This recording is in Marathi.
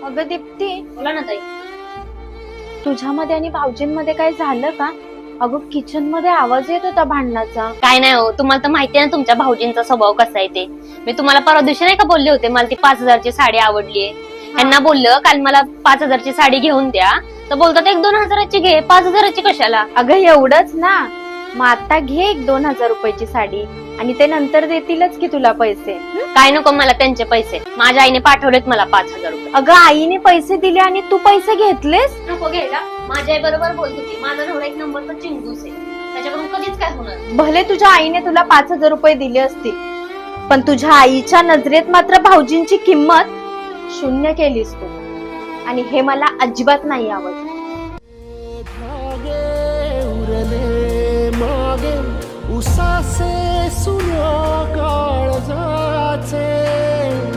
अगं दीप्ती, बोला ना ताई. तुझ्यामध्ये आणि भाऊजींमध्ये काय झालं का? अगं किचन मध्ये आवाज येत होता भांडणाचा. काय नाही हो, तुम्हाला तर माहिती आहे ना तुमच्या भाऊजींचा स्वभाव कसा आहे ते. मी तुम्हाला परवा दिवशी नाही का बोलले होते मला ती 5,000ची साडी आवडलीये. यांना बोललं काल मला 5,000ची साडी घेऊन द्या, तर बोलतात 1-2 हजाराची घे, 5,000ची कशाला. अगं एवढंच ना, मग आता घे 1-2 हजार रुपयाची साडी आणि ते नंतर देतीलच की तुला पैसे. काय नको मला त्यांचे पैसे, माझ्या आईने पाठवलेत मला 5,000 रुपये. अगं आईने पैसे दिले आणि तू पैसे घेतलेस? नको घ्यायला, माझी आई बरोबर बोलत होती माझा नवरा एक नंबरचा चिंगूस आहे, त्याच्याकडून कधीच काय होणार. भले तुझ्या आईने तुला 5,000 रुपये दिले असतील, पण तुझ्या आईच्या नजरेत मात्र भाऊजींची किंमत शून्य केलीस तू, आणि हे मला अजिबात नाही आवडत. मागे उसासे सुर्या काळजाचे